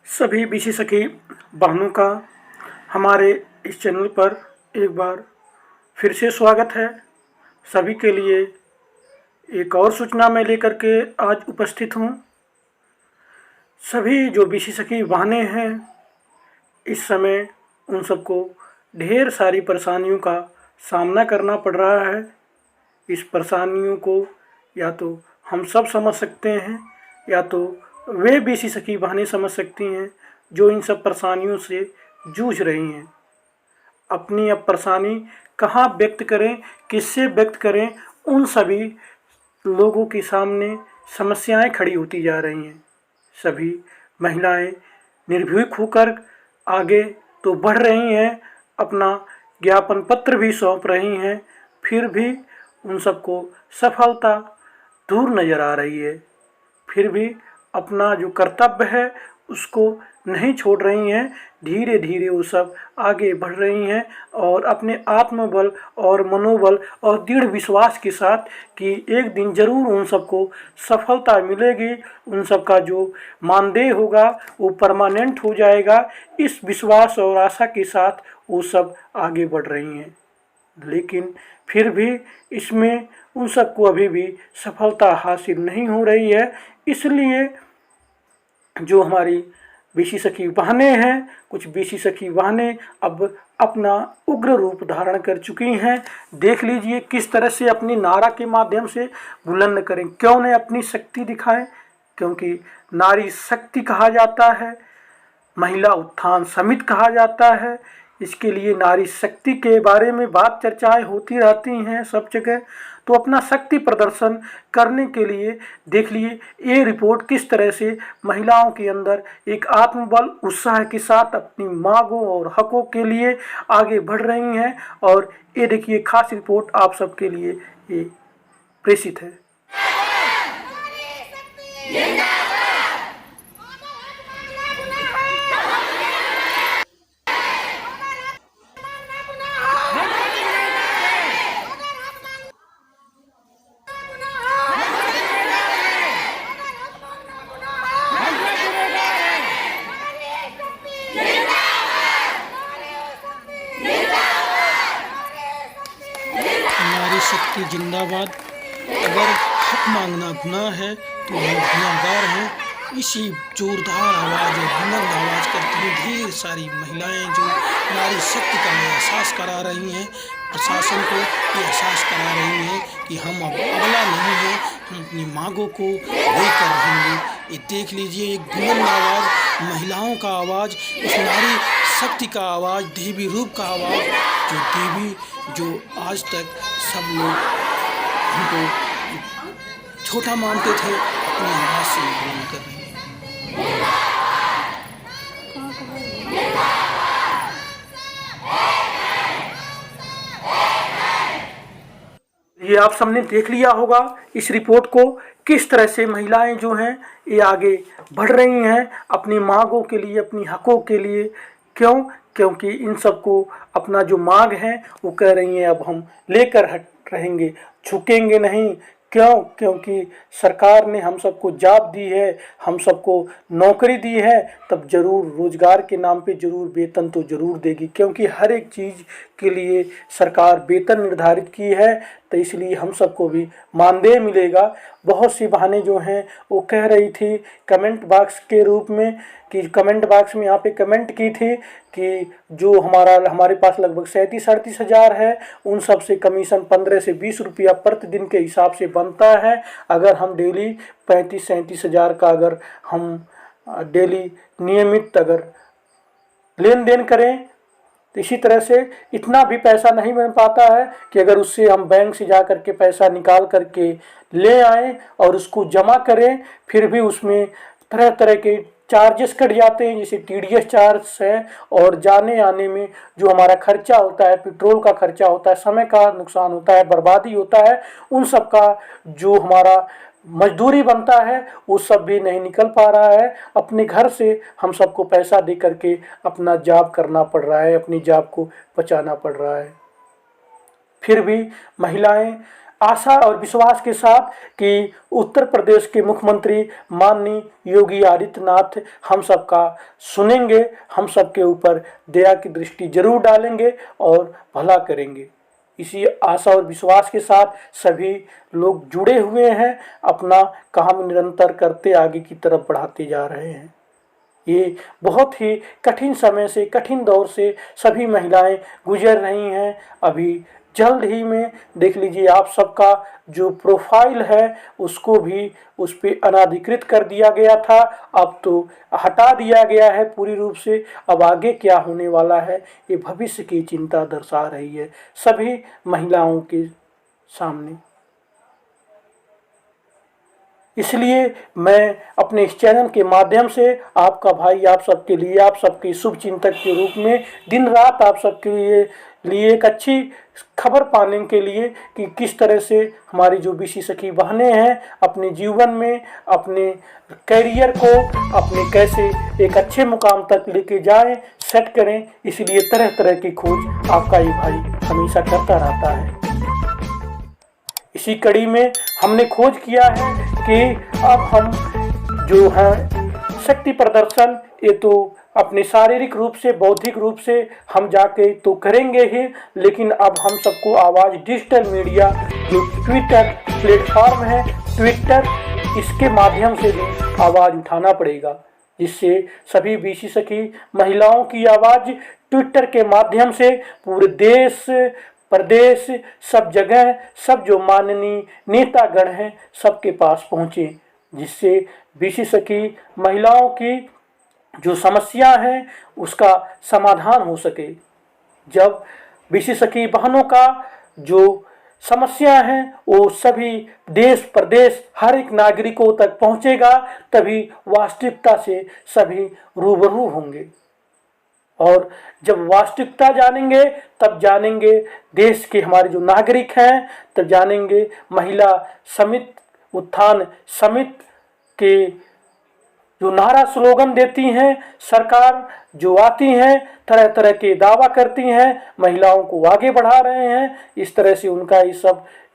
सभी बीसी सखी बहनों का हमारे इस चैनल पर एक बार फिर से स्वागत है। सभी के लिए एक और सूचना मैं लेकर के आज उपस्थित हूँ। सभी जो बीसी सखी बहनें हैं, इस समय उन सबको ढेर सारी परेशानियों का सामना करना पड़ रहा है। इस परेशानियों को या तो हम सब समझ सकते हैं या तो वे बीसी सखी बहनें समझ सकती हैं जो इन सब परेशानियों से जूझ रही हैं। अपनी अब परेशानी कहाँ व्यक्त करें, किससे व्यक्त करें, उन सभी लोगों के सामने समस्याएं खड़ी होती जा रही हैं। सभी महिलाएं निर्भीक होकर आगे तो बढ़ रही हैं, अपना ज्ञापन पत्र भी सौंप रही हैं, फिर भी उन सबको सफलता दूर नज़र आ रही है। फिर भी अपना जो कर्तव्य है उसको नहीं छोड़ रही हैं। धीरे धीरे वो सब आगे बढ़ रही हैं और अपने आत्मबल और मनोबल और दृढ़ विश्वास के साथ कि एक दिन ज़रूर उन सबको सफलता मिलेगी, उन सबका जो मानदेय होगा वो परमानेंट हो जाएगा, इस विश्वास और आशा के साथ वो सब आगे बढ़ रही हैं। लेकिन फिर भी इसमें उन सबको अभी भी सफलता हासिल नहीं हो रही है। इसलिए जो हमारी बीसी सखी बहनें हैं, कुछ बीसी सखी बहनें अब अपना उग्र रूप धारण कर चुकी हैं। देख लीजिए किस तरह से अपनी नारा के माध्यम से बुलंद करें, क्यों न अपनी शक्ति दिखाएं, क्योंकि नारी शक्ति कहा जाता है, महिला उत्थान समिति कहा जाता है। इसके लिए नारी शक्ति के बारे में बात चर्चाएं होती रहती हैं सब जगह। तो अपना शक्ति प्रदर्शन करने के लिए देख लिए ये रिपोर्ट किस तरह से महिलाओं के अंदर एक आत्मबल उत्साह के साथ अपनी मांगों और हकों के लिए आगे बढ़ रही हैं। और ये देखिए खास रिपोर्ट आप सबके लिए ये प्रेषित है। नारी शक्ति जिंदाबाद। अगर हक मांगना गुनाह है तो हम गुनहगार हैं। इसी जोरदार आवाज़ और बुलंद आवाज़ करती हुई ढेर सारी महिलाएं जो नारी शक्ति का एहसास करा रही हैं, प्रशासन को ये एहसास करा रही हैं कि हम अब अबला नहीं हैं, हम अपनी मांगों को लेकर रहेंगे। ये देख लीजिए, एक बुलंद आवाज़, महिलाओं का आवाज़, उस नारी शक्ति का आवाज़, देवी रूप का आवाज़, जो देवी जो आज तक सब लोग उनको छोटा मानते थे, अपनी आवाज़ से बुलंद कर रही है। ये आप सबने देख लिया होगा इस रिपोर्ट को, किस तरह से महिलाएं जो हैं ये आगे बढ़ रही हैं अपनी मांगों के लिए, अपनी हकों के लिए। क्यों? क्योंकि इन सबको अपना जो मांग है वो कह रही हैं अब हम लेकर हट रहेंगे, झुकेंगे नहीं। क्यों? क्योंकि सरकार ने हम सबको जॉब दी है, हम सबको नौकरी दी है, तब ज़रूर रोज़गार के नाम पे ज़रूर वेतन तो ज़रूर देगी, क्योंकि हर एक चीज़ के लिए सरकार वेतन निर्धारित की है। तो इसलिए हम सबको भी मानदेय मिलेगा। बहुत सी बहनें जो हैं वो कह रही थी कमेंट बॉक्स के रूप में कि कमेंट बॉक्स में यहाँ पे कमेंट की थी कि जो हमारे पास लगभग 37-38 हज़ार है, उन सब से कमीशन 15 से 20 रुपया प्रतिदिन के हिसाब से बनता है। अगर हम डेली 35-37 हज़ार का अगर हम डेली नियमित अगर लेन देन करें तो इसी तरह से इतना भी पैसा नहीं बन पाता है कि अगर उससे हम बैंक से जा कर के पैसा निकाल करके ले आएँ और उसको जमा करें, फिर भी उसमें तरह तरह के चार्जेस कट जाते हैं, जैसे TDS चार्ज है और जाने आने में जो हमारा खर्चा होता है, पेट्रोल का खर्चा होता है, समय का नुकसान होता है, बर्बादी होता है, उन सब का जो हमारा मजदूरी बनता है वो सब भी नहीं निकल पा रहा है। अपने घर से हम सबको पैसा दे करके अपना जॉब करना पड़ रहा है, अपनी जॉब को बचाना पड़ रहा है। फिर भी महिलाएं आशा और विश्वास के साथ कि उत्तर प्रदेश के मुख्यमंत्री माननीय योगी आदित्यनाथ हम सबका सुनेंगे, हम सबके ऊपर दया की दृष्टि जरूर डालेंगे और भला करेंगे। इसी आशा और विश्वास के साथ सभी लोग जुड़े हुए हैं, अपना काम निरंतर करते आगे की तरफ बढ़ाते जा रहे हैं। ये बहुत ही कठिन समय से, कठिन दौर से सभी महिलाएं गुजर रही हैं। अभी जल्द ही में देख लीजिए, आप सबका जो प्रोफाइल है उसको भी उस पर अनाधिकृत कर दिया गया था, अब तो हटा दिया गया है पूरी रूप से। अब आगे क्या होने वाला है ये भविष्य की चिंता दर्शा रही है सभी महिलाओं के सामने। इसलिए मैं अपने इस चैनल के माध्यम से आपका भाई आप सबके लिए, आप सबके शुभ चिंतक के रूप में दिन रात आप सबके लिए एक अच्छी खबर पाने के लिए कि किस तरह से हमारी जो बीसी सखी बहनें हैं अपने जीवन में, अपने करियर को अपने कैसे एक अच्छे मुकाम तक लेके जाएं, सेट करें, इसलिए तरह तरह की खोज आपका ये भाई हमेशा करता रहता है। इसी कड़ी में हमने खोज किया है कि अब हम जो है शक्ति प्रदर्शन, ये तो अपने शारीरिक रूप से, बौद्धिक रूप से हम जाके तो करेंगे ही, लेकिन अब हम सबको आवाज़ डिजिटल मीडिया जो ट्विटर प्लेटफॉर्म है, ट्विटर, इसके माध्यम से भी आवाज़ उठाना पड़ेगा, जिससे सभी बीसी सखी महिलाओं की आवाज़ ट्विटर के माध्यम से पूरे देश प्रदेश सब जगह, सब जो माननीय नेतागण हैं सबके पास पहुँचे, जिससे बीसी सखी महिलाओं की जो समस्या है उसका समाधान हो सके। जब बीसी सखी बहनों का जो समस्या है वो सभी देश प्रदेश हर एक नागरिकों तक पहुंचेगा, तभी वास्तविकता से सभी रूबरू होंगे। और जब वास्तविकता जानेंगे तब जानेंगे देश के हमारे जो नागरिक हैं, तब जानेंगे महिला समिति, उत्थान समिति के जो नारा स्लोगन देती हैं, सरकार जो आती हैं तरह तरह के दावा करती हैं, महिलाओं को आगे बढ़ा रहे हैं, इस तरह से उनका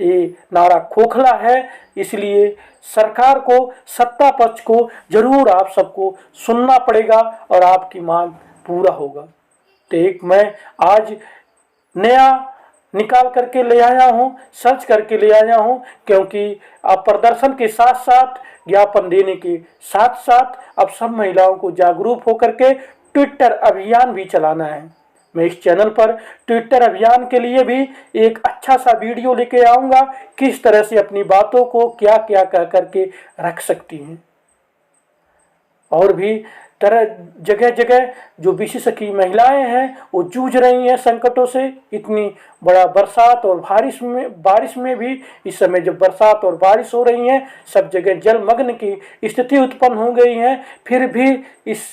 ये नारा खोखला है। इसलिए सरकार को, सत्ता पक्ष को जरूर आप सबको सुनना पड़ेगा और आपकी मांग पूरा होगा। तो एक मैं आज नया निकाल करके ले आया हूँ, सर्च करके ले आया हूँ, क्योंकि आप प्रदर्शन के साथ साथ, ज्ञापन देने के साथ साथ अब सब महिलाओं को जागरूक होकर के ट्विटर अभियान भी चलाना है। मैं इस चैनल पर ट्विटर अभियान के लिए भी एक अच्छा सा वीडियो लेके आऊँगा, किस तरह से अपनी बातों को क्या क्या कह करके रख सकती हैं। और भी तरह जगह जगह जो बीसी सखी महिलाएं हैं वो जूझ रही हैं संकटों से। इतनी बड़ा बरसात और बारिश में भी इस समय जब बरसात और बारिश हो रही है, सब जगह जलमग्न की स्थिति उत्पन्न हो गई है। फिर भी इस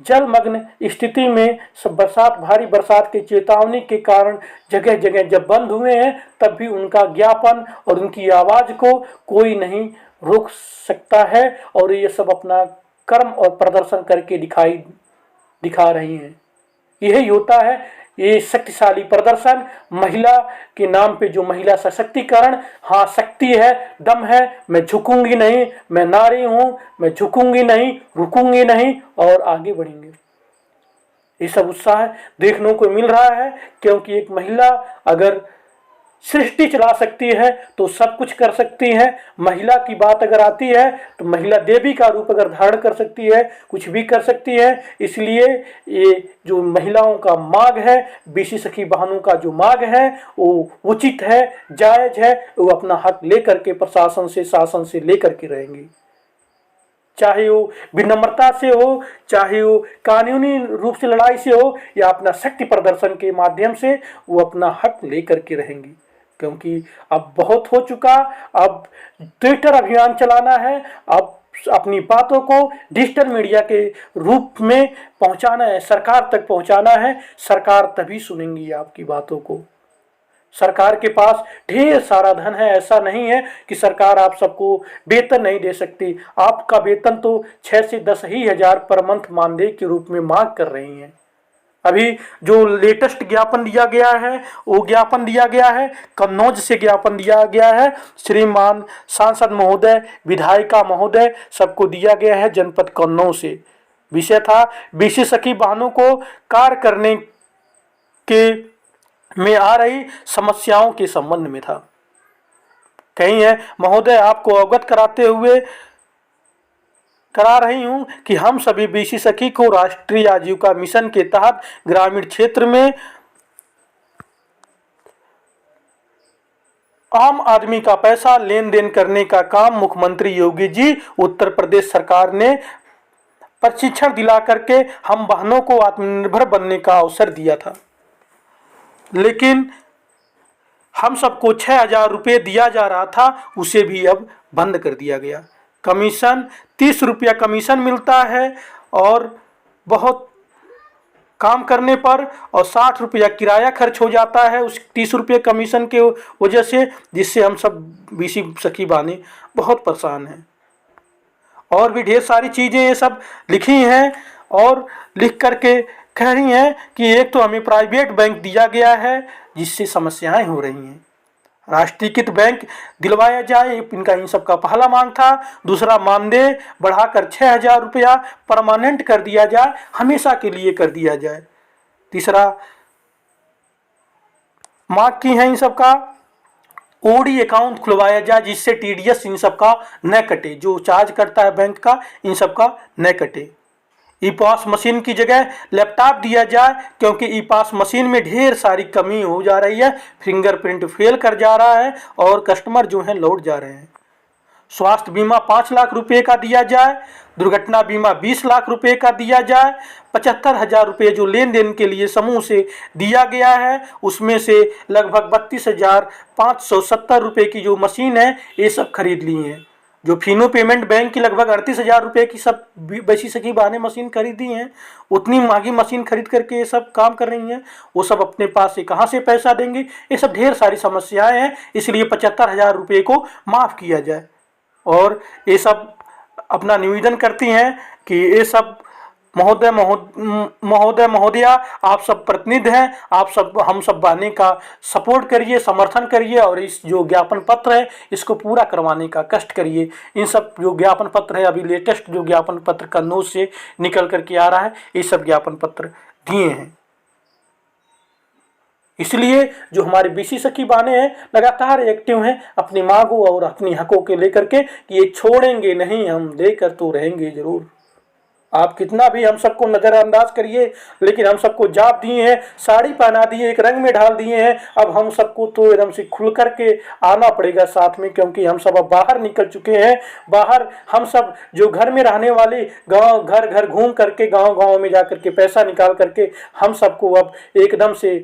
जलमग्न स्थिति में सब भारी बरसात की चेतावनी के कारण जगह जगह जब बंद हुए हैं, तब भी उनका ज्ञापन और उनकी आवाज़ को कोई नहीं रोक सकता है, और ये सब अपना कर्म और प्रदर्शन करके दिखा रही हैं। यही होता है ये शक्तिशाली प्रदर्शन, महिला के नाम पे जो महिला सशक्तिकरण। हाँ, शक्ति है, दम है, मैं झुकूंगी नहीं, मैं नारी हूँ, मैं झुकूंगी नहीं, रुकूंगी नहीं और आगे बढ़ेंगे। ये सब उत्साह देखने को मिल रहा है, क्योंकि एक महिला अगर सृष्टि चला सकती है तो सब कुछ कर सकती है। महिला की बात अगर आती है तो महिला देवी का रूप अगर धारण कर सकती है, कुछ भी कर सकती है। इसलिए ये जो महिलाओं का मांग है, बीसी सखी बहनों का जो मांग है वो उचित है, जायज़ है। वो अपना हक लेकर के प्रशासन से, शासन से लेकर के रहेंगी, चाहे वो विनम्रता से हो, चाहे वो कानूनी रूप से लड़ाई से हो, या अपना शक्ति प्रदर्शन के माध्यम से वो अपना हक लेकर के रहेंगी। क्योंकि अब बहुत हो चुका, अब ट्विटर अभियान चलाना है, अब अपनी बातों को डिजिटल मीडिया के रूप में पहुंचाना है, सरकार तक पहुंचाना है। सरकार तभी सुनेंगी आपकी बातों को। सरकार के पास ढेर सारा धन है, ऐसा नहीं है कि सरकार आप सबको वेतन नहीं दे सकती। आपका वेतन तो 6 से 10 ही हज़ार पर मंथ मानदेय के रूप में मांग कर रही हैं। अभी जो लेटेस्ट ज्ञापन दिया गया है वो ज्ञापन दिया गया है कन्नौज से, ज्ञापन दिया गया है श्रीमान सांसद महोदय, विधायिका महोदय, सबको दिया गया है जनपद कन्नौज से। विषय था बीसी सखी बहनों को कार्य करने के में आ रही समस्याओं के संबंध में था। कहीं है महोदय, आपको अवगत कराते हुए करा रही हूं कि हम सभी बीसी सखी को राष्ट्रीय आजीविका मिशन के तहत ग्रामीण क्षेत्र में आम आदमी का पैसा लेन देन करने का काम मुख्यमंत्री योगी जी उत्तर प्रदेश सरकार ने प्रशिक्षण दिला करके हम बहनों को आत्मनिर्भर बनने का अवसर दिया था। लेकिन हम सबको 6,000 रुपये दिया जा रहा था, उसे भी अब बंद कर दिया गया। कमीशन 30 रुपया कमीशन मिलता है और बहुत काम करने पर और 60 रुपया किराया खर्च हो जाता है उस 30 रुपये कमीशन के वजह से, जिससे हम सब बीसी सखी बहनें बहुत परेशान हैं। और भी ढेर सारी चीज़ें ये सब लिखी हैं और लिख करके कह रही हैं कि एक तो हमें प्राइवेट बैंक दिया गया है जिससे समस्याएं हो रही हैं, राष्ट्रीयकृत बैंक दिलवाया जाए, इनका इन सब का पहला मांग था। दूसरा, मानदेय बढ़ाकर 6,000 रुपया परमानेंट कर दिया जाए, हमेशा के लिए कर दिया जाए। तीसरा मांग की है इन सब का ओडी अकाउंट खुलवाया जाए जिससे टीडीएस इन सब का न कटे, जो चार्ज करता है बैंक का इन सब का न कटे। ई पास मशीन की जगह लैपटॉप दिया जाए क्योंकि ई पास मशीन में ढेर सारी कमी हो जा रही है, फिंगरप्रिंट फेल कर जा रहा है और कस्टमर जो हैं लौट जा रहे हैं। स्वास्थ्य बीमा 5 लाख रुपए का दिया जाए, दुर्घटना बीमा 20 लाख रुपए का दिया जाए। 75,000 रुपये जो लेन देन के लिए समूह से दिया गया है उसमें से लगभग 32,570 रुपये की जो मशीन है ये सब खरीद ली हैं। जो फिनो पेमेंट बैंक की लगभग 38,000 रुपये की सब बीसी सखी बहनें मशीन खरीदी हैं, उतनी महंगी मशीन खरीद करके ये सब काम कर रही हैं, वो सब अपने पास से कहाँ से पैसा देंगे। ये सब ढेर सारी समस्याएं हैं, इसलिए 75,000 रुपये को माफ़ किया जाए। और ये सब अपना निवेदन करती हैं कि ये सब महोदय महोदया आप सब प्रतिनिधि हैं, आप सब हम सब बहनें का सपोर्ट करिए, समर्थन करिए और इस जो ज्ञापन पत्र है इसको पूरा करवाने का कष्ट करिए। इन सब जो ज्ञापन पत्र है, अभी लेटेस्ट जो ज्ञापन पत्र कन्नौज से निकल करके आ रहा है, ये सब ज्ञापन पत्र दिए हैं। इसलिए जो हमारे बीसी सखी बहनें हैं लगातार एक्टिव हैं अपनी मांगों और अपनी हकों के लेकर के कि ये छोड़ेंगे नहीं, हम देकर तो रहेंगे जरूर। आप कितना भी हम सबको नज़रअंदाज करिए, लेकिन हम सबको जाप दिए हैं, साड़ी पहना दिए, एक रंग में ढाल दिए हैं। अब हम सबको तो एकदम से खुल करके आना पड़ेगा साथ में, क्योंकि हम सब अब बाहर निकल चुके हैं। बाहर हम सब जो घर में रहने वाले गांव घर घर घूम करके गांव में जा करके पैसा निकाल करके हम सबको अब एकदम से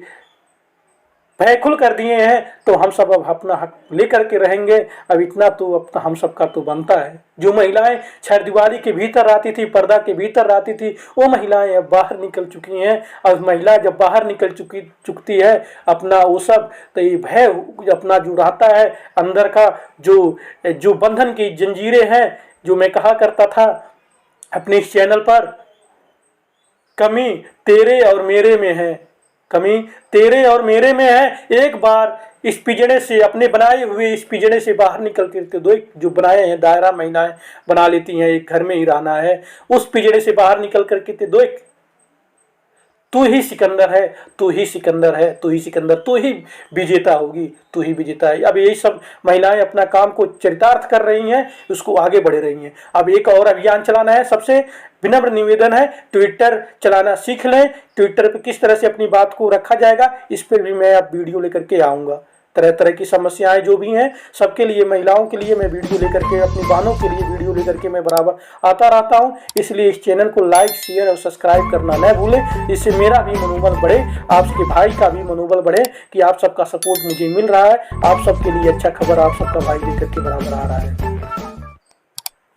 भयखुल कर दिए हैं, तो हम सब अब अपना हक लेकर के रहेंगे। अब इतना तो अब तो हम सबका तो बनता है। जो महिलाएं छरदीवारी के भीतर रहती थी, पर्दा के भीतर रहती थी, वो महिलाएं अब बाहर निकल चुकी हैं। अब महिला जब बाहर निकल चुकती है अपना वो सब, तो ये भय अपना जो रहता है अंदर का, जो बंधन की जंजीरें हैं, जो मैं कहा करता था अपने इस चैनल पर, कमी तेरे और मेरे में है, कमी तेरे और मेरे में है। एक बार इस पिंजड़े से, अपने बनाए हुए इस पिंजड़े से बाहर निकल के दो जो बनाए हैं दायरा महिलाएं बना लेती हैं, एक घर में ही रहना है, उस पिंजड़े से बाहर निकल करके दो एक तू ही सिकंदर है, तू ही सिकंदर है, तू ही सिकंदर, तू ही विजेता होगी, तू ही विजेता है। अब यही सब महिलाएं अपना काम को चरितार्थ कर रही हैं, उसको आगे बढ़ रही हैं। अब एक और अभियान चलाना है, सबसे विनम्र निवेदन है, ट्विटर चलाना सीख लें। ट्विटर पे किस तरह से अपनी बात को रखा जाएगा इस पर भी मैं अब वीडियो लेकर के आऊँगा। तरह तरह की समस्याएं जो भी हैं सबके लिए, महिलाओं के लिए मैं वीडियो लेकर के, अपनी बहनों के लिए वीडियो लेकर के मैं बराबर आता रहता हूं। इसलिए इस चैनल को लाइक, शेयर और सब्सक्राइब करना न भूलें। इससे मेरा भी मनोबल बढ़े, आपके भाई का भी मनोबल बढ़े कि आप सबका सपोर्ट मुझे मिल रहा है, आप सबके लिए अच्छा खबर आप सबका भाई लेकर के बराबर आ रहा है।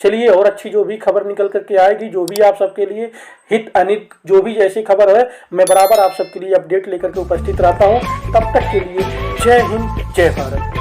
चलिए, और अच्छी जो भी खबर निकल करके आएगी, जो भी आप सबके लिए हित अनित जो भी जैसी खबर है, मैं बराबर आप सबके लिए अपडेट लेकर के उपस्थित रहता हूँ। तब तक के लिए जय हिंद, जय भारत।